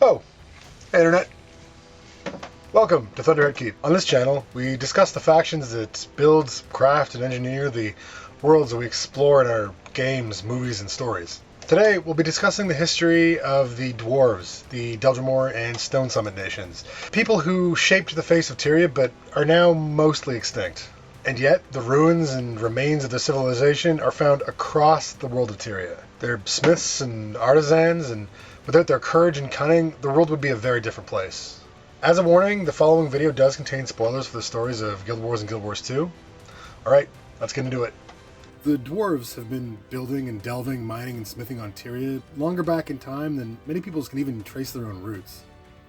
Oh, hey Internet. Welcome to Thunderhead Keep. On this channel, we discuss the factions that build, craft, and engineer the worlds that we explore in our games, movies, and stories. Today, we'll be discussing the history of the Dwarves, the Deldrimor and Stone Summit nations. People who shaped the face of Tyria, but are now mostly extinct. And yet, the ruins and remains of their civilization are found across the world of Tyria. They're smiths and artisans, and without their courage and cunning, the world would be a very different place. As a warning, the following video does contain spoilers for the stories of Guild Wars and Guild Wars 2. Alright, let's get into it. The Dwarves have been building and delving, mining and smithing on Tyria longer back in time than many peoples can even trace their own roots.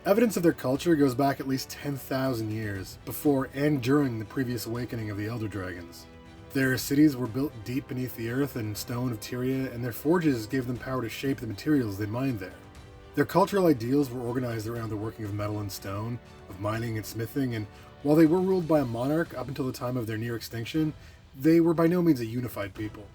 Evidence of their culture goes back at least 10,000 years, before and during the previous awakening of the Elder Dragons. Their cities were built deep beneath the earth and stone of Tyria, and their forges gave them power to shape the materials they mined there. Their cultural ideals were organized around the working of metal and stone, of mining and smithing, and while they were ruled by a monarch up until the time of their near extinction, they were by no means a unified people.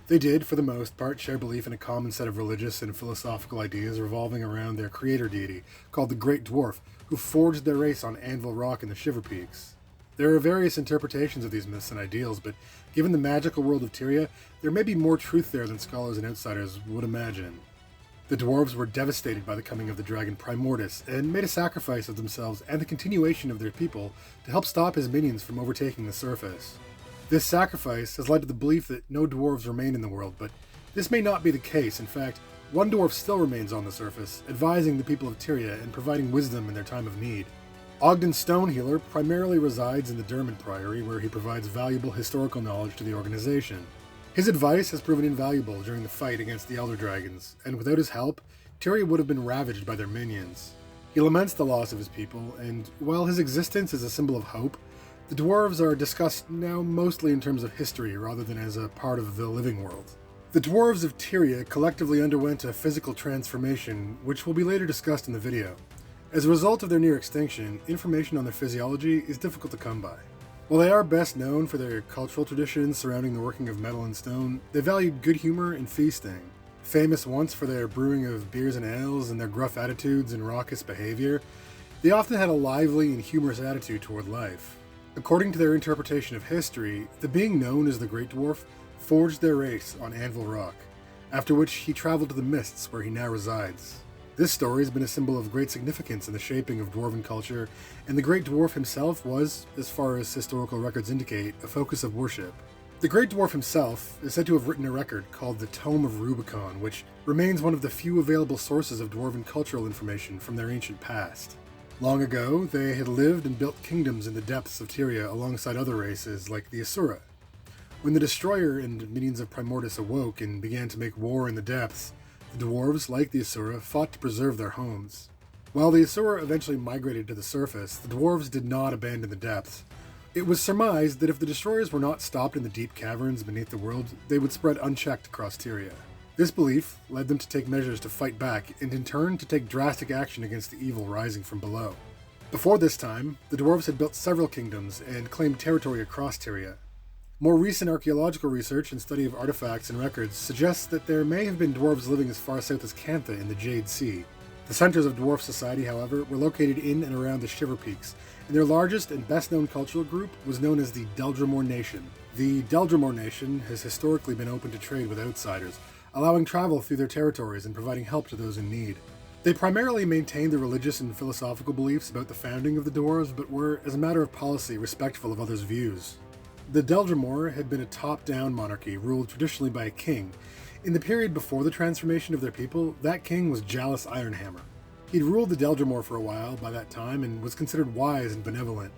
They did, for the most part, share belief in a common set of religious and philosophical ideas revolving around their creator deity, called the Great Dwarf, who forged their race on Anvil Rock in the Shiver Peaks. There are various interpretations of these myths and ideals, but given the magical world of Tyria, there may be more truth there than scholars and outsiders would imagine. The Dwarves were devastated by the coming of the dragon Primordus, and made a sacrifice of themselves and the continuation of their people to help stop his minions from overtaking the surface. This sacrifice has led to the belief that no dwarves remain in the world, but this may not be the case. In fact, one dwarf still remains on the surface, advising the people of Tyria and providing wisdom in their time of need. Ogden Stonehealer primarily resides in the Dermot Priory, where he provides valuable historical knowledge to the organization. His advice has proven invaluable during the fight against the Elder Dragons, and without his help, Tyria would have been ravaged by their minions. He laments the loss of his people, and while his existence is a symbol of hope, the dwarves are discussed now mostly in terms of history rather than as a part of the living world. The Dwarves of Tyria collectively underwent a physical transformation, which will be later discussed in the video. As a result of their near extinction, information on their physiology is difficult to come by. While they are best known for their cultural traditions surrounding the working of metal and stone, they valued good humor and feasting. Famous once for their brewing of beers and ales and their gruff attitudes and raucous behavior, they often had a lively and humorous attitude toward life. According to their interpretation of history, the being known as the Great Dwarf forged their race on Anvil Rock, after which he traveled to the Mists where he now resides. This story has been a symbol of great significance in the shaping of Dwarven culture, and the Great Dwarf himself was, as far as historical records indicate, a focus of worship. The Great Dwarf himself is said to have written a record called the Tome of Rubicon, which remains one of the few available sources of Dwarven cultural information from their ancient past. Long ago, they had lived and built kingdoms in the depths of Tyria alongside other races like the Asura. When the Destroyer and minions of Primordus awoke and began to make war in the depths, the dwarves, like the Asura, fought to preserve their homes. While the Asura eventually migrated to the surface, the dwarves did not abandon the depths. It was surmised that if the Destroyers were not stopped in the deep caverns beneath the world, they would spread unchecked across Tyria. This belief led them to take measures to fight back, and in turn to take drastic action against the evil rising from below. Before this time, the dwarves had built several kingdoms and claimed territory across Tyria. More recent archaeological research and study of artifacts and records suggests that there may have been dwarves living as far south as Cantha in the Jade Sea. The centers of dwarf society, however, were located in and around the Shiver Peaks, and their largest and best-known cultural group was known as the Deldrimor Nation. The Deldrimor Nation has historically been open to trade with outsiders, allowing travel through their territories and providing help to those in need. They primarily maintained the religious and philosophical beliefs about the founding of the dwarves, but were, as a matter of policy, respectful of others' views. The Deldrimor had been a top-down monarchy ruled traditionally by a king. In the period before the transformation of their people, that king was Jalus Ironhammer. He'd ruled the Deldrimor for a while by that time and was considered wise and benevolent.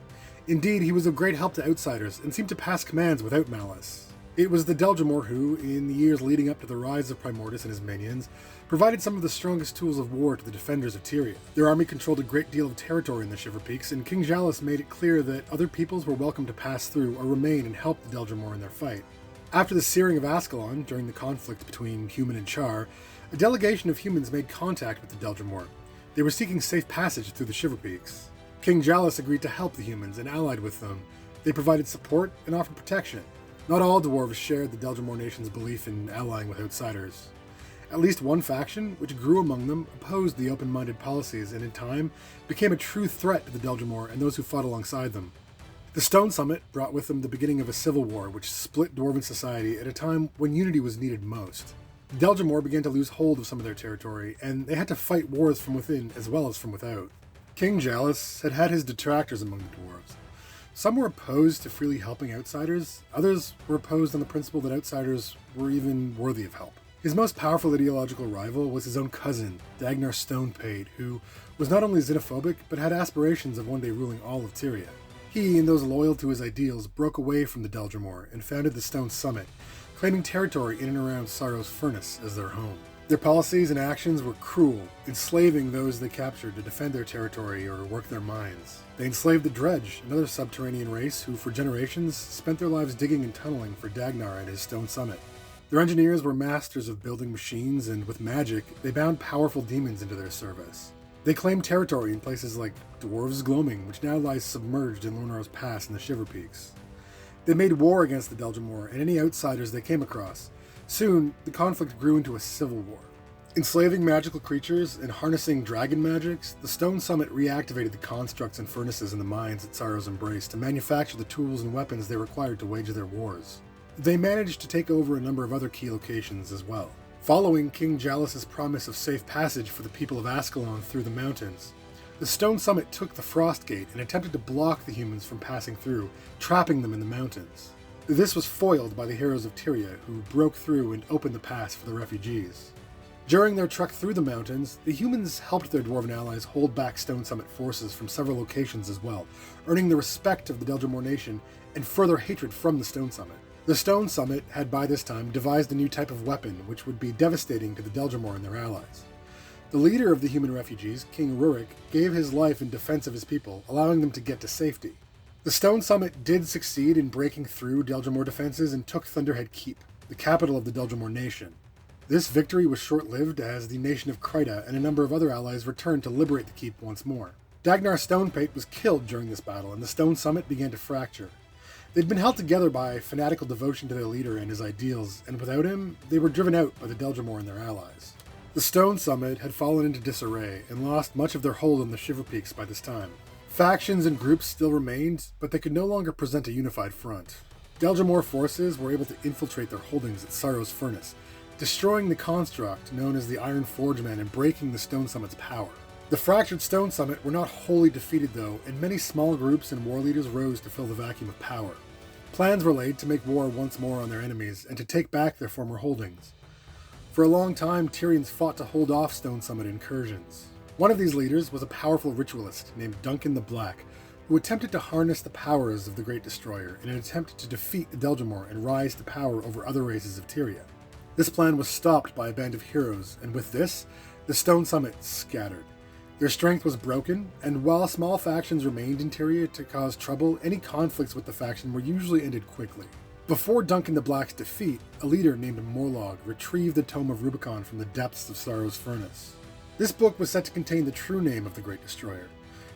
Indeed, he was of great help to outsiders and seemed to pass commands without malice. It was the Deldrimor who, in the years leading up to the rise of Primordus and his minions, provided some of the strongest tools of war to the defenders of Tyria. Their army controlled a great deal of territory in the Shiver Peaks, and King Jalus made it clear that other peoples were welcome to pass through or remain and help the Deldrimor in their fight. After the searing of Ascalon, during the conflict between human and Char, a delegation of humans made contact with the Deldrimor. They were seeking safe passage through the Shiver Peaks. King Jalus agreed to help the humans and allied with them. They provided support and offered protection. Not all dwarves shared the Deldrimor nation's belief in allying with outsiders. At least one faction, which grew among them, opposed the open-minded policies and in time became a true threat to the Deldrimor and those who fought alongside them. The Stone Summit brought with them the beginning of a civil war which split Dwarven society at a time when unity was needed most. The Deldrimor began to lose hold of some of their territory, and they had to fight wars from within as well as from without. King Jalis had had his detractors among the dwarves. Some were opposed to freely helping outsiders, others were opposed on the principle that outsiders were even worthy of help. His most powerful ideological rival was his own cousin, Dagnar Stonepate, who was not only xenophobic, but had aspirations of one day ruling all of Tyria. He and those loyal to his ideals broke away from the Deldrimor and founded the Stone Summit, claiming territory in and around Sorrow's Furnace as their home. Their policies and actions were cruel, enslaving those they captured to defend their territory or work their mines. They enslaved the Dredge, another subterranean race who for generations spent their lives digging and tunneling for Dagnar and his Stone Summit. Their engineers were masters of building machines, and with magic, they bound powerful demons into their service. They claimed territory in places like Dwarves Gloaming, which now lies submerged in Lornar's Pass in the Shiver Peaks. They made war against the Deldrimor and any outsiders they came across. Soon, the conflict grew into a civil war. Enslaving magical creatures and harnessing dragon magics, the Stone Summit reactivated the constructs and furnaces in the mines at Sorrow's Embrace to manufacture the tools and weapons they required to wage their wars. They managed to take over a number of other key locations as well. Following King Jalis' promise of safe passage for the people of Ascalon through the mountains, the Stone Summit took the Frost Gate and attempted to block the humans from passing through, trapping them in the mountains. This was foiled by the heroes of Tyria, who broke through and opened the pass for the refugees. During their trek through the mountains, the humans helped their Dwarven allies hold back Stone Summit forces from several locations as well, earning the respect of the Deldrimor nation and further hatred from the Stone Summit. The Stone Summit had by this time devised a new type of weapon which would be devastating to the Deldrimor and their allies. The leader of the human refugees, King Rurik, gave his life in defense of his people, allowing them to get to safety. The Stone Summit did succeed in breaking through Deldrimor defenses and took Thunderhead Keep, the capital of the Deldrimor nation. This victory was short-lived as the nation of Kryta and a number of other allies returned to liberate the keep once more. Dagnar Stonepate was killed during this battle, and the Stone Summit began to fracture. They'd been held together by fanatical devotion to their leader and his ideals, and without him, they were driven out by the Deldrimor and their allies. The Stone Summit had fallen into disarray and lost much of their hold on the Shiver Peaks by this time. Factions and groups still remained, but they could no longer present a unified front. Deldrimor forces were able to infiltrate their holdings at Sorrow's Furnace, destroying the construct known as the Iron Forgeman and breaking the Stone Summit's power. The fractured Stone Summit were not wholly defeated though, and many small groups and war leaders rose to fill the vacuum of power. Plans were laid to make war once more on their enemies and to take back their former holdings. For a long time, Tyrians fought to hold off Stone Summit incursions. One of these leaders was a powerful ritualist named Duncan the Black, who attempted to harness the powers of the Great Destroyer in an attempt to defeat the Deldrimor and rise to power over other races of Tyria. This plan was stopped by a band of heroes, and with this, the Stone Summit scattered. Their strength was broken, and while small factions remained in Tyria to cause trouble, any conflicts with the faction were usually ended quickly. Before Duncan the Black's defeat, a leader named Morlog retrieved the Tome of Rubicon from the depths of Sorrow's Furnace. This book was said to contain the true name of the Great Destroyer.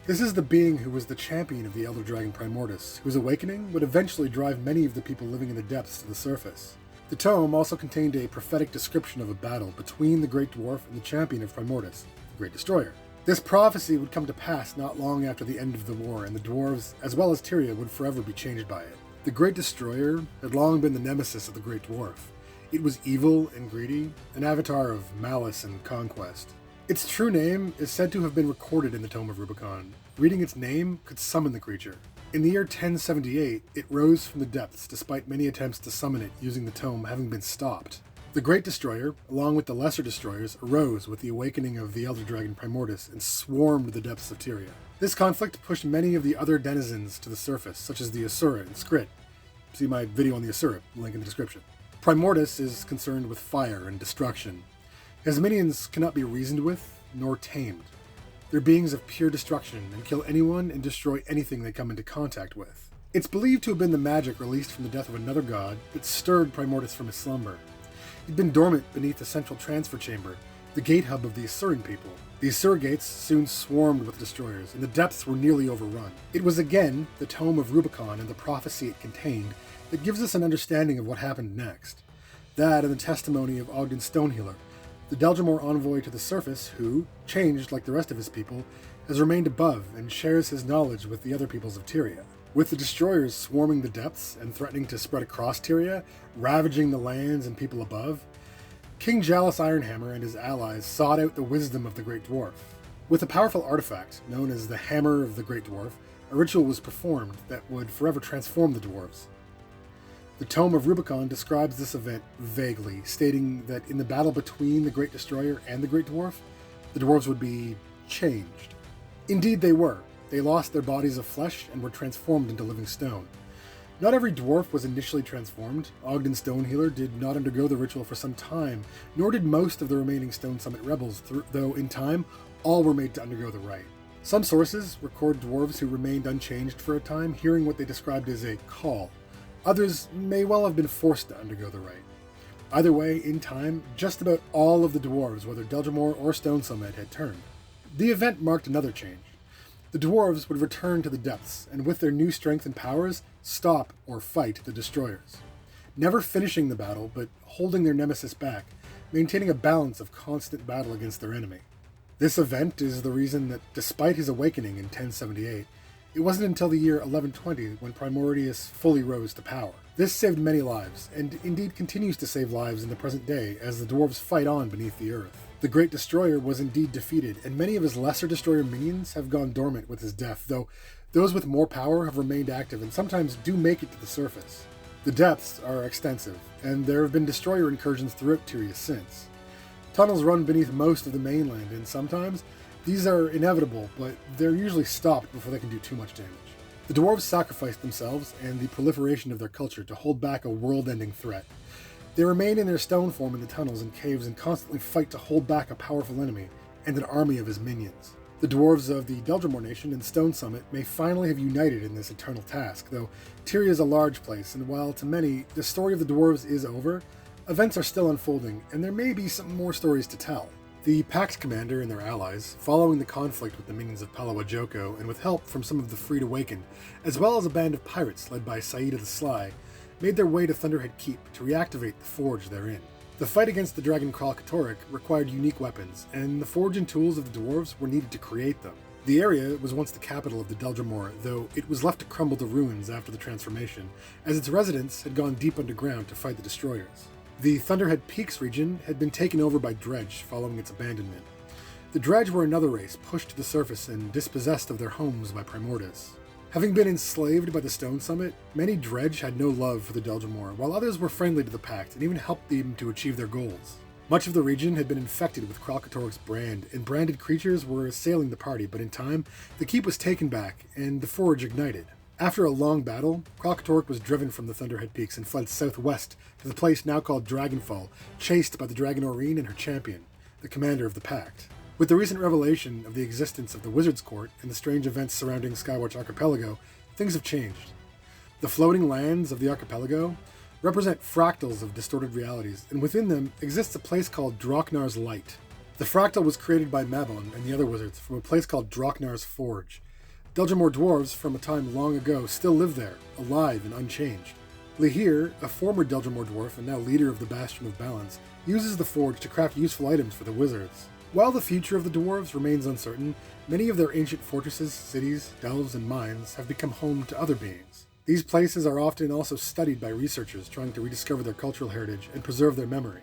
This is the being who was the champion of the Elder Dragon Primordius, whose awakening would eventually drive many of the people living in the depths to the surface. The tome also contained a prophetic description of a battle between the Great Dwarf and the champion of Primordius, the Great Destroyer. This prophecy would come to pass not long after the end of the war, and the dwarves, as well as Tyria, would forever be changed by it. The Great Destroyer had long been the nemesis of the Great Dwarf. It was evil and greedy, an avatar of malice and conquest. Its true name is said to have been recorded in the Tome of Rubicon. Reading its name could summon the creature. In the year 1078, it rose from the depths despite many attempts to summon it using the tome having been stopped. The Great Destroyer, along with the Lesser Destroyers, arose with the awakening of the Elder Dragon Primordius and swarmed the depths of Tyria. This conflict pushed many of the other denizens to the surface, such as the Asura and Skrit. See my video on the Asura, link in the description. Primordius is concerned with fire and destruction. His minions cannot be reasoned with, nor tamed. They're beings of pure destruction and kill anyone and destroy anything they come into contact with. It's believed to have been the magic released from the death of another god that stirred Primordius from his slumber. He'd been dormant beneath the central transfer chamber, the gate hub of the Asuran people. The Asura gates soon swarmed with destroyers, and the depths were nearly overrun. It was again the Tome of Rubicon and the prophecy it contained that gives us an understanding of what happened next. That and the testimony of Ogden Stonehealer, The Deldrimor envoy to the surface, who, changed like the rest of his people, has remained above and shares his knowledge with the other peoples of Tyria. With the destroyers swarming the depths and threatening to spread across Tyria, ravaging the lands and people above, King Jalis Ironhammer and his allies sought out the wisdom of the Great Dwarf. With a powerful artifact, known as the Hammer of the Great Dwarf, a ritual was performed that would forever transform the dwarves. The Tome of Rubicon describes this event vaguely, stating that in the battle between the Great Destroyer and the Great Dwarf, the dwarves would be changed. Indeed they were. They lost their bodies of flesh and were transformed into living stone. Not every dwarf was initially transformed. Ogden Stonehealer did not undergo the ritual for some time, nor did most of the remaining Stone Summit rebels, though in time, all were made to undergo the rite. Some sources record dwarves who remained unchanged for a time, hearing what they described as a call. Others may well have been forced to undergo the rite. Either way, in time, just about all of the dwarves, whether Deldrimor or Stone Summit, had turned. The event marked another change. The dwarves would return to the depths, and with their new strength and powers, stop or fight the destroyers. Never finishing the battle, but holding their nemesis back, maintaining a balance of constant battle against their enemy. This event is the reason that, despite his awakening in 1078, it wasn't until the year 1120 when Primordius fully rose to power. This saved many lives, and indeed continues to save lives in the present day as the dwarves fight on beneath the earth. The Great Destroyer was indeed defeated, and many of his lesser destroyer minions have gone dormant with his death, though those with more power have remained active and sometimes do make it to the surface. The depths are extensive, and there have been destroyer incursions throughout Tyria since. Tunnels run beneath most of the mainland, and sometimes these are inevitable, but they're usually stopped before they can do too much damage. The dwarves sacrificed themselves and the proliferation of their culture to hold back a world-ending threat. They remain in their stone form in the tunnels and caves and constantly fight to hold back a powerful enemy and an army of his minions. The dwarves of the Deldrimor Nation and Stone Summit may finally have united in this eternal task, though Tyria is a large place, and while to many the story of the dwarves is over, events are still unfolding, and there may be some more stories to tell. The Pact Commander and their allies, following the conflict with the minions of Palawajoko and with help from some of the Freed Awakened, as well as a band of pirates led by Saida the Sly, made their way to Thunderhead Keep to reactivate the forge therein. The fight against the dragon Kralkatorrik required unique weapons, and the forge and tools of the dwarves were needed to create them. The area was once the capital of the Deldrimor, though it was left to crumble to ruins after the transformation, as its residents had gone deep underground to fight the destroyers. The Thunderhead Peaks region had been taken over by Dredge following its abandonment. The Dredge were another race pushed to the surface and dispossessed of their homes by Primordus. Having been enslaved by the Stone Summit, many Dredge had no love for the Deldrimor, while others were friendly to the Pact and even helped them to achieve their goals. Much of the region had been infected with Kralkatorrik's brand, and branded creatures were assailing the party, but in time, the keep was taken back, and the forge ignited. After a long battle, Kralkatorrik was driven from the Thunderhead Peaks and fled southwest to the place now called Dragonfall, chased by the Dragon Aurene and her champion, the commander of the Pact. With the recent revelation of the existence of the Wizard's Court and the strange events surrounding Skywatch Archipelago, things have changed. The floating lands of the archipelago represent fractals of distorted realities, and within them exists a place called Draknar's Light. The fractal was created by Mabon and the other wizards from a place called Draknar's Forge. Deldrimor dwarves from a time long ago still live there, alive and unchanged. Lihir, a former Deldrimor dwarf and now leader of the Bastion of Balance, uses the forge to craft useful items for the wizards. While the future of the dwarves remains uncertain, many of their ancient fortresses, cities, delves, and mines have become home to other beings. These places are often also studied by researchers trying to rediscover their cultural heritage and preserve their memory.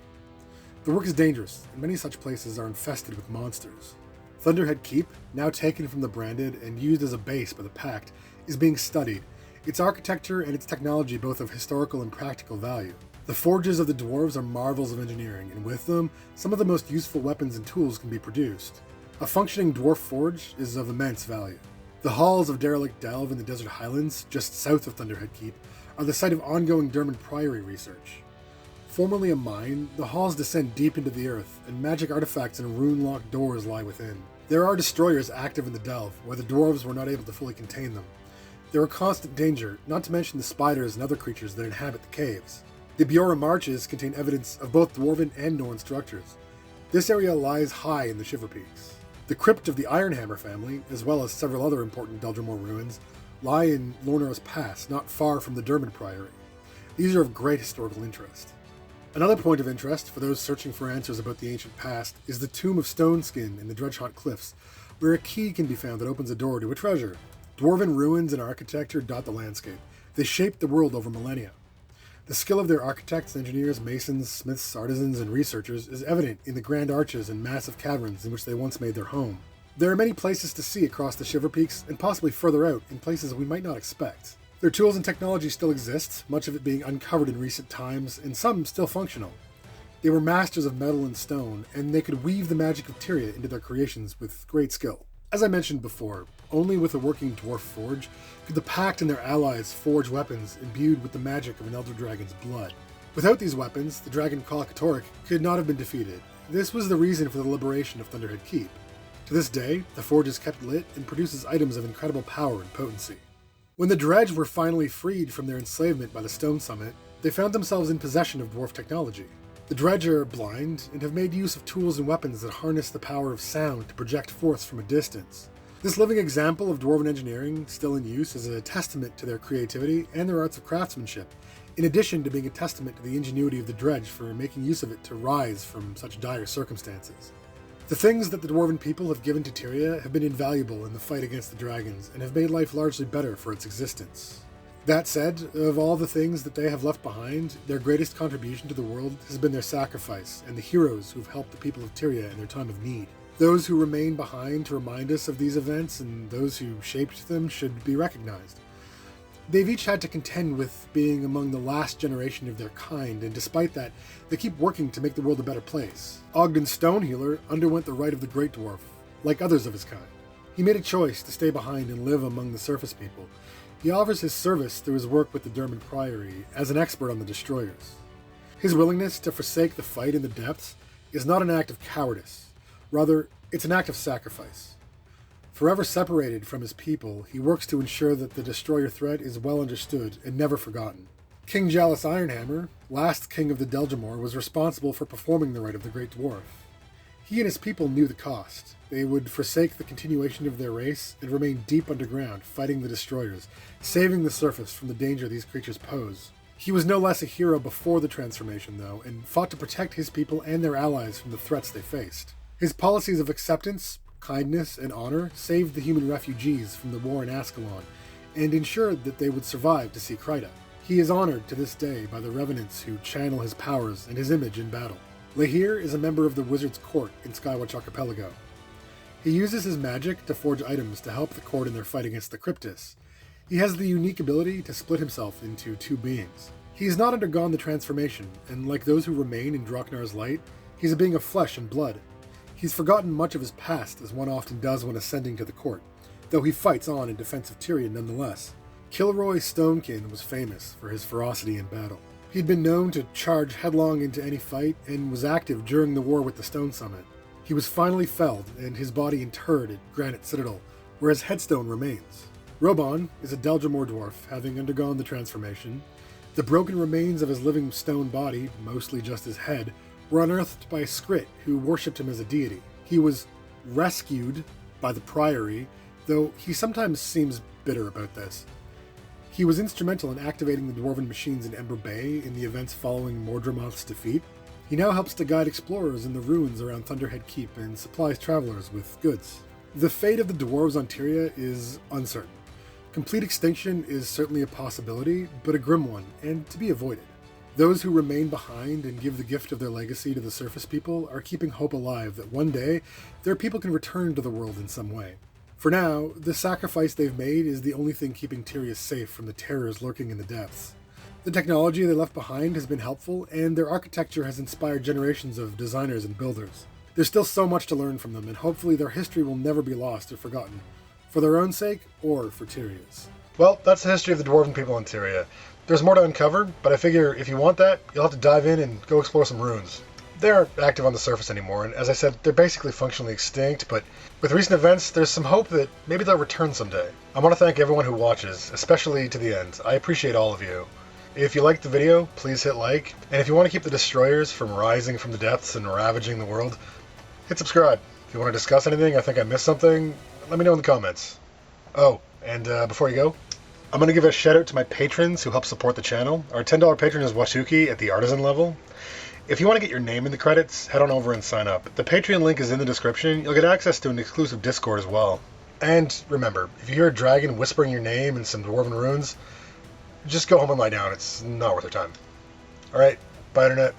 The work is dangerous, and many such places are infested with monsters. Thunderhead Keep, now taken from the Branded and used as a base by the Pact, is being studied, its architecture and its technology both of historical and practical value. The forges of the dwarves are marvels of engineering, and with them, some of the most useful weapons and tools can be produced. A functioning dwarf forge is of immense value. The halls of Derelict Delve in the Desert Highlands, just south of Thunderhead Keep, are the site of ongoing Dermond Priory research. Formerly a mine, the halls descend deep into the earth, and magic artifacts and rune-locked doors lie within. There are destroyers active in the Delve, where the dwarves were not able to fully contain them. They are a constant danger, not to mention the spiders and other creatures that inhabit the caves. The Bjora Marches contain evidence of both Dwarven and Norn structures. This area lies high in the Shiver Peaks. The crypt of the Ironhammer family, as well as several other important Deldrimor ruins, lie in Lorno's Pass, not far from the Dermond Priory. These are of great historical interest. Another point of interest for those searching for answers about the ancient past is the Tomb of Stone Skin in the Dredgehaunt Cliffs, where a key can be found that opens a door to a treasure. Dwarven ruins and architecture dot the landscape. They shaped the world over millennia. The skill of their architects, engineers, masons, smiths, artisans, and researchers is evident in the grand arches and massive caverns in which they once made their home. There are many places to see across the Shiver Peaks, and possibly further out, in places we might not expect. Their tools and technology still exist, much of it being uncovered in recent times, and some still functional. They were masters of metal and stone, and they could weave the magic of Tyria into their creations with great skill. As I mentioned before, only with a working dwarf forge could the Pact and their allies forge weapons imbued with the magic of an Elder Dragon's blood. Without these weapons, the dragon Kalakatoric could not have been defeated. This was the reason for the liberation of Thunderhead Keep. To this day, the forge is kept lit and produces items of incredible power and potency. When the Dredge were finally freed from their enslavement by the Stone Summit, they found themselves in possession of dwarf technology. The Dredge are blind and have made use of tools and weapons that harness the power of sound to project force from a distance. This living example of dwarven engineering, still in use, is a testament to their creativity and their arts of craftsmanship, in addition to being a testament to the ingenuity of the Dredge for making use of it to rise from such dire circumstances. The things that the Dwarven people have given to Tyria have been invaluable in the fight against the dragons, and have made life largely better for its existence. That said, of all the things that they have left behind, their greatest contribution to the world has been their sacrifice, and the heroes who've helped the people of Tyria in their time of need. Those who remain behind to remind us of these events, and those who shaped them, should be recognized. They've each had to contend with being among the last generation of their kind, and despite that, they keep working to make the world a better place. Ogden Stonehealer underwent the rite of the Great Dwarf, like others of his kind. He made a choice to stay behind and live among the surface people. He offers his service through his work with the Dermot Priory as an expert on the destroyers. His willingness to forsake the fight in the depths is not an act of cowardice. Rather, it's an act of sacrifice. Forever separated from his people, he works to ensure that the destroyer threat is well understood and never forgotten. King Jalis Ironhammer, last king of the Delgamore, was responsible for performing the rite of the Great Dwarf. He and his people knew the cost. They would forsake the continuation of their race and remain deep underground, fighting the destroyers, saving the surface from the danger these creatures pose. He was no less a hero before the transformation, though, and fought to protect his people and their allies from the threats they faced. His policies of acceptance, kindness, and honor saved the human refugees from the war in Ascalon, and ensured that they would survive to see Kryta. He is honored to this day by the Revenants who channel his powers and his image in battle. Lahir is a member of the Wizard's Court in Skywatch Archipelago. He uses his magic to forge items to help the court in their fight against the Cryptis. He has the unique ability to split himself into two beings. He has not undergone the transformation, and like those who remain in Draknar's light, he's a being of flesh and blood. He's forgotten much of his past, as one often does when ascending to the court, though he fights on in defense of Tyrion nonetheless. Kilroy Stonekin was famous for his ferocity in battle. He'd been known to charge headlong into any fight, and was active during the war with the Stone Summit. He was finally felled, and his body interred at Granite Citadel, where his headstone remains. Robon is a Delgamore dwarf, having undergone the transformation. The broken remains of his living stone body, mostly just his head, were unearthed by Skrit, who worshipped him as a deity. He was rescued by the Priory, though he sometimes seems bitter about this. He was instrumental in activating the Dwarven machines in Ember Bay in the events following Mordramoth's defeat. He now helps to guide explorers in the ruins around Thunderhead Keep and supplies travelers with goods. The fate of the dwarves on Tyria is uncertain. Complete extinction is certainly a possibility, but a grim one, and to be avoided. Those who remain behind and give the gift of their legacy to the surface people are keeping hope alive that one day their people can return to the world in some way. For now, the sacrifice they've made is the only thing keeping Tyria safe from the terrors lurking in the depths. The technology they left behind has been helpful, and their architecture has inspired generations of designers and builders. There's still so much to learn from them, and hopefully their history will never be lost or forgotten, for their own sake or for Tyria's. Well, that's the history of the Dwarven people in Tyria. There's more to uncover, but I figure if you want that, you'll have to dive in and go explore some ruins. They aren't active on the surface anymore, and as I said, they're basically functionally extinct, but with recent events, there's some hope that maybe they'll return someday. I want to thank everyone who watches, especially to the end. I appreciate all of you. If you liked the video, please hit like, and if you want to keep the destroyers from rising from the depths and ravaging the world, hit subscribe. If you want to discuss anything, I think I missed something, let me know in the comments. Oh, and before you go, I'm going to give a shout out to my patrons who help support the channel. Our $10 patron is Washuki at the artisan level. If you want to get your name in the credits, head on over and sign up. The Patreon link is in the description. You'll get access to an exclusive Discord as well. And remember, if you hear a dragon whispering your name in some Dwarven runes, just go home and lie down. It's not worth your time. Alright, bye, Internet.